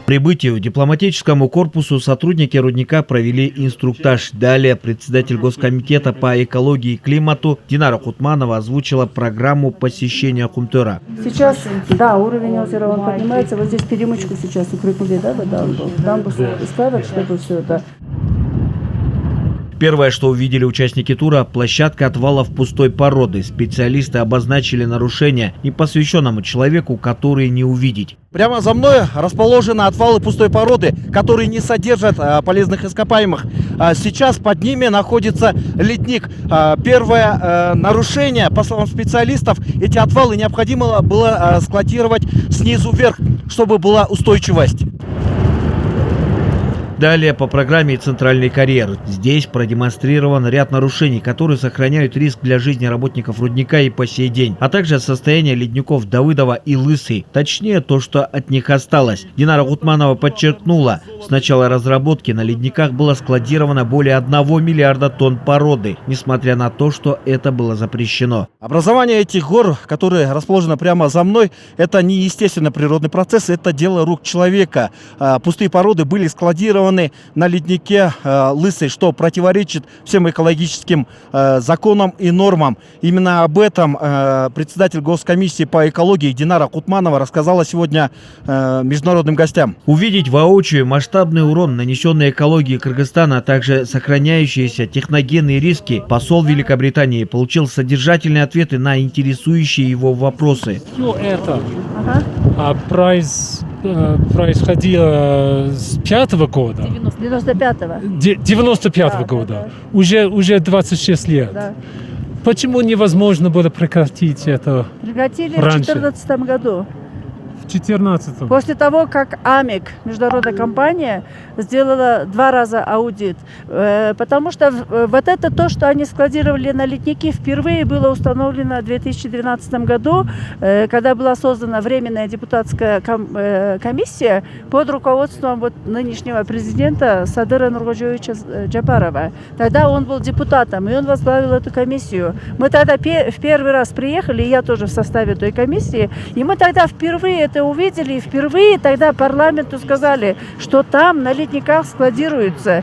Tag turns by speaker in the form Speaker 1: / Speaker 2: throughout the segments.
Speaker 1: Прибытию дипломатическому корпусу сотрудники рудника провели инструктаж. Далее председатель Госкомитета по экологии и климату Динара Кутманова озвучила программу посещения Кумтора.
Speaker 2: Сейчас, да, уровень озера он поднимается. Вот здесь перемычку сейчас укрепили, да, дамбу ставят, чтобы все это.
Speaker 1: Первое, что увидели участники тура – площадка отвалов пустой породы. Специалисты обозначили нарушения непосвященному человеку, которые не увидеть.
Speaker 3: Прямо за мной расположены отвалы пустой породы, которые не содержат полезных ископаемых. Сейчас под ними находится ледник. Первое нарушение, по словам специалистов, эти отвалы необходимо было складировать снизу вверх, чтобы была устойчивость.
Speaker 1: Далее по программе «Центральный карьер». Здесь продемонстрирован ряд нарушений, которые сохраняют риск для жизни работников рудника и по сей день, а также состояние ледников Давыдова и Лысый. Точнее, то, что от них осталось. Динара Кутманова подчеркнула, с начала разработки на ледниках было складировано более 1 миллиарда тонн породы, несмотря на то, что это было запрещено.
Speaker 3: Образование этих гор, которые расположены прямо за мной, это не естественный природный процесс, это дело рук человека. Пустые породы были складированы на леднике Лысый, что противоречит всем экологическим законам и нормам. Именно об этом председатель Госкомиссии по экологии Динара Кутманова рассказала сегодня международным гостям.
Speaker 1: Увидеть воочию масштабный урон, нанесенный экологии Кыргызстана, а также сохраняющиеся техногенные риски, посол Великобритании получил содержательные ответы на интересующие его вопросы.
Speaker 4: Это происходило с 5-го года.
Speaker 2: 95-го.
Speaker 4: 95-го года. Да. Уже 26 лет. Да. Почему невозможно было прекратить это
Speaker 2: Прекратили
Speaker 4: раньше?
Speaker 2: в 2014 году.
Speaker 4: В 2014.
Speaker 2: После того, как АМИК, международная компания, сделала 2 раза аудит. Потому что вот это то, что они складировали на ледники, впервые было установлено в 2012 году, когда была создана временная депутатская комиссия под руководством вот нынешнего президента Садыра Нуркожоевича Джапарова. Тогда он был депутатом, и он возглавил эту комиссию. Мы тогда в первый раз приехали, и я тоже в составе той комиссии, и мы тогда впервые это увидели, и впервые тогда парламенту сказали, что там на ледниках складируется.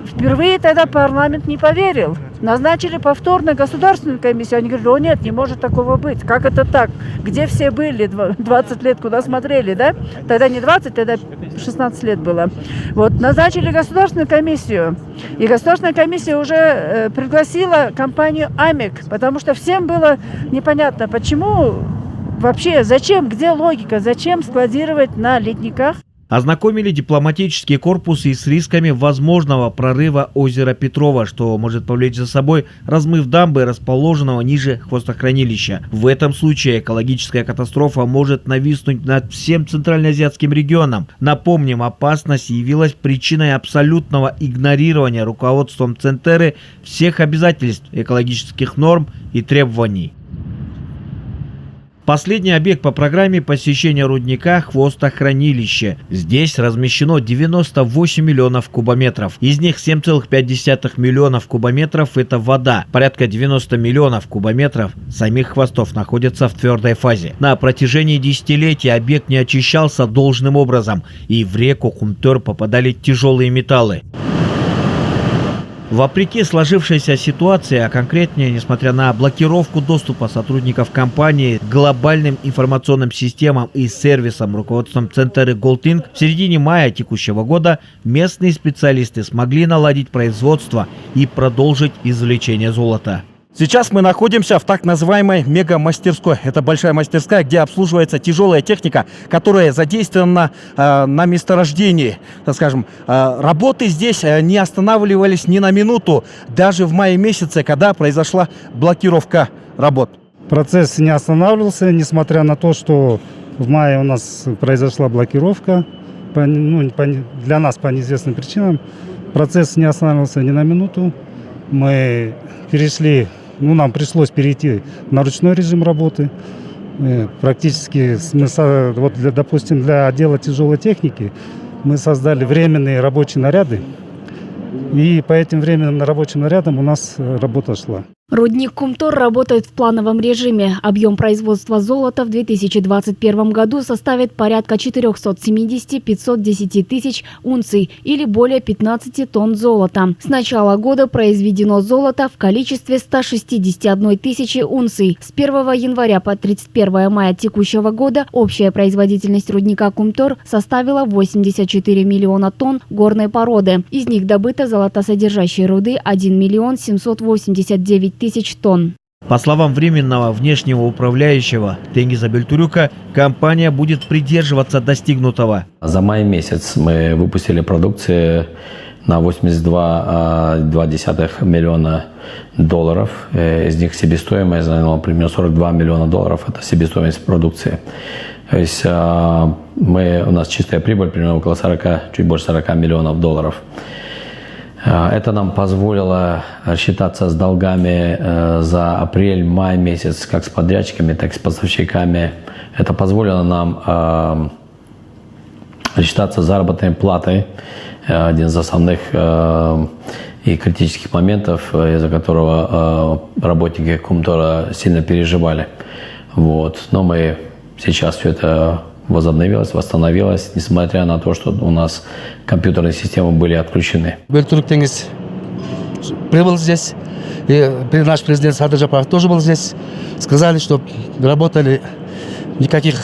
Speaker 2: Впервые тогда парламент не поверил. Назначили повторно государственную комиссию. Они говорили: о нет, не может такого быть. Как это так? Где все были 20 лет, куда смотрели, да? Тогда не 20, тогда 16 лет было. Вот, назначили государственную комиссию. И государственная комиссия уже пригласила компанию АМИК, потому что всем было непонятно, почему вообще, зачем, где логика, зачем складировать на ледниках.
Speaker 1: Ознакомили дипломатический корпус и с рисками возможного прорыва озера Петрова, что может повлечь за собой размыв дамбы, расположенного ниже хвостохранилища. В этом случае экологическая катастрофа может нависнуть над всем центральноазиатским регионом. Напомним, опасность явилась причиной абсолютного игнорирования руководством Центеры всех обязательств, экологических норм и требований. Последний объект по программе посещения рудника – хвостохранилище. Здесь размещено 98 миллионов кубометров. Из них 7,5 миллионов кубометров – это вода. Порядка 90 миллионов кубометров самих хвостов находятся в твердой фазе. На протяжении десятилетий объект не очищался должным образом, и в реку Кумтор попадали тяжелые металлы. Вопреки сложившейся ситуации, а конкретнее, несмотря на блокировку доступа сотрудников компании к глобальным информационным системам и сервисам руководством Центры Голтинг, в середине мая текущего года местные специалисты смогли наладить производство и продолжить извлечение золота.
Speaker 3: Сейчас мы находимся в так называемой мега-мастерской. Это большая мастерская, где обслуживается тяжелая техника, которая задействована на месторождении. Так скажем, работы здесь не останавливались ни на минуту, даже в мае месяце, когда произошла блокировка работ.
Speaker 5: Процесс не останавливался, несмотря на то, что в мае у нас произошла блокировка. Для нас по неизвестным причинам процесс не останавливался ни на минуту. Мы перешли... нам пришлось перейти на ручной режим работы. Практически, допустим, для отдела тяжелой техники мы создали временные рабочие наряды. И по этим временным рабочим нарядам у нас работа шла.
Speaker 6: Рудник Кумтор работает в плановом режиме. Объем производства золота в 2021 году составит порядка 470-510 тысяч унций или более 15 тонн золота. С начала года произведено золото в количестве 161 тысячи унций. С 1 января по 31 мая текущего года общая производительность рудника Кумтор составила 84 миллиона тонн горной породы. Из них добыто золотосодержащей руды 1 миллион 789 тысяч тонн.
Speaker 1: По словам временного внешнего управляющего Тенгиза Бельтурюка, компания будет придерживаться достигнутого.
Speaker 7: За май месяц мы выпустили продукции на 82,2 миллиона долларов. Из них себестоимость заняла примерно 42 миллиона долларов. Это себестоимость продукции. То есть у нас чистая прибыль примерно около 40, чуть больше 40 миллионов долларов. Это нам позволило рассчитаться с долгами за апрель-май месяц, как с подрядчиками, так и с поставщиками. Это позволило нам рассчитаться с заработной платой, один из основных и критических моментов, из-за которого работники Кумтора сильно переживали. Вот. Но мы сейчас все это восстановилась, несмотря на то, что у нас компьютерные системы были отключены.
Speaker 8: Бельтурюк Тенгиз прибыл здесь, и наш президент Садыр Жапаров тоже был здесь. Сказали, что работали, никаких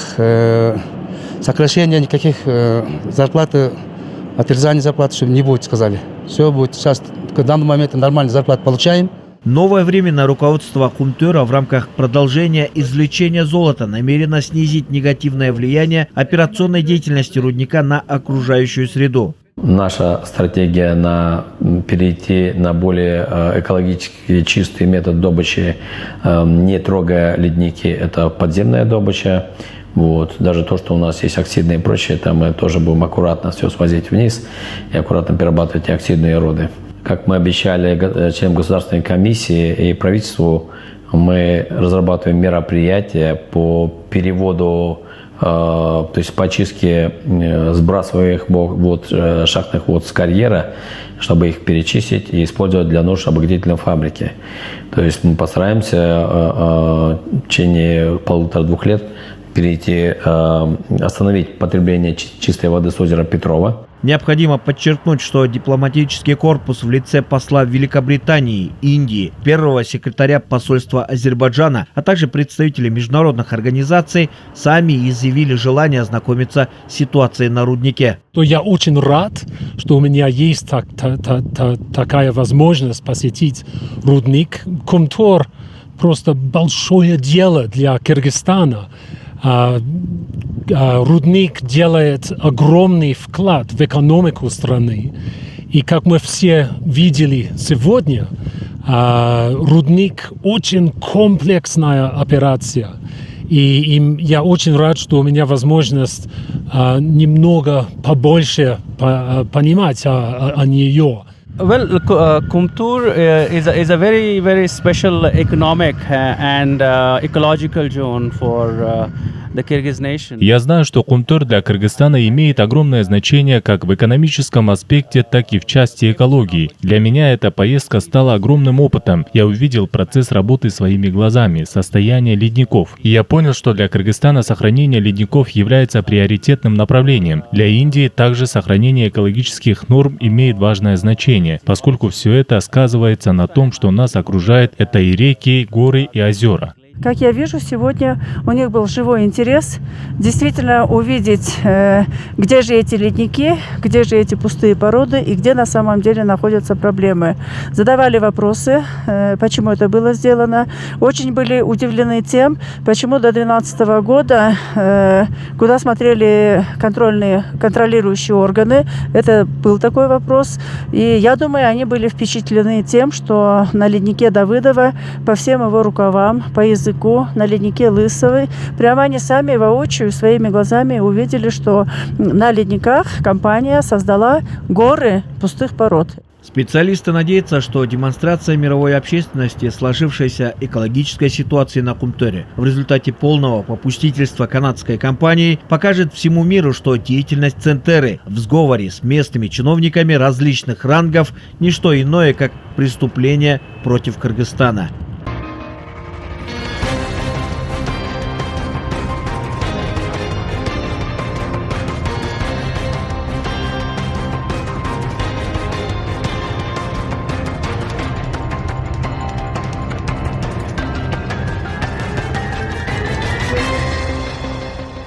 Speaker 8: сокращений, никаких зарплаты, отрезания зарплаты, что не будет, сказали. Все будет сейчас, в данный момент нормальную зарплату получаем.
Speaker 1: Новое временное руководство Кумтора в рамках продолжения извлечения золота намерено снизить негативное влияние операционной деятельности рудника на окружающую среду.
Speaker 7: Наша стратегия перейти на более экологически чистый метод добычи, не трогая ледники, это подземная добыча. Вот. Даже то, что у нас есть оксидные и прочее, это мы тоже будем аккуратно все свозить вниз и аккуратно перерабатывать оксидные руды. Как мы обещали членам Государственной комиссии и правительству, мы разрабатываем мероприятия по переводу, то есть по очистке сбрасываемых вод, шахтных вод с карьера, чтобы их перечистить и использовать для нужд обогатительной фабрики. То есть мы постараемся в течение 1,5-2 лет остановить потребление чистой воды с озера Петрова.
Speaker 1: Необходимо подчеркнуть, что дипломатический корпус в лице посла Великобритании, Индии, первого секретаря посольства Азербайджана, а также представители международных организаций сами изъявили желание ознакомиться с ситуацией на руднике.
Speaker 4: То я очень рад, что у меня есть такая возможность посетить рудник. Кумтор просто большое дело для Кыргызстана. Рудник делает огромный вклад в экономику страны. И как мы все видели сегодня, рудник очень комплексная операция. И я очень рад, что у меня возможность немного побольше понимать о нее.
Speaker 9: Well, Kumtur is a very, very special economic and ecological zone for the Kyrgyz nation.
Speaker 10: Я знаю, что Кумтор для Кыргызстана имеет огромное значение как в экономическом аспекте, так и в части экологии. Для меня эта поездка стала огромным опытом. Я увидел процесс работы своими глазами, состояние ледников. И я понял, что для Кыргызстана сохранение ледников является приоритетным направлением. Для Индии также сохранение экологических норм имеет важное значение, поскольку все это сказывается на том, что нас окружает это и реки, горы и озера.
Speaker 2: Как я вижу, сегодня у них был живой интерес действительно увидеть, где же эти ледники, где же эти пустые породы и где на самом деле находятся проблемы. Задавали вопросы, почему это было сделано. Очень были удивлены тем, почему до 2012 года, куда смотрели контролирующие органы, это был такой вопрос. И я думаю, они были впечатлены тем, что на леднике Давыдова по всем его рукавам, по языку, на леднике Лысовой, прямо они сами воочию своими глазами увидели, что на ледниках компания создала горы пустых пород.
Speaker 1: Специалисты надеются, что демонстрация мировой общественности сложившейся экологической ситуации на Кумторе в результате полного попустительства канадской компании покажет всему миру, что деятельность Центеры в сговоре с местными чиновниками различных рангов – не что иное, как преступление против Кыргызстана.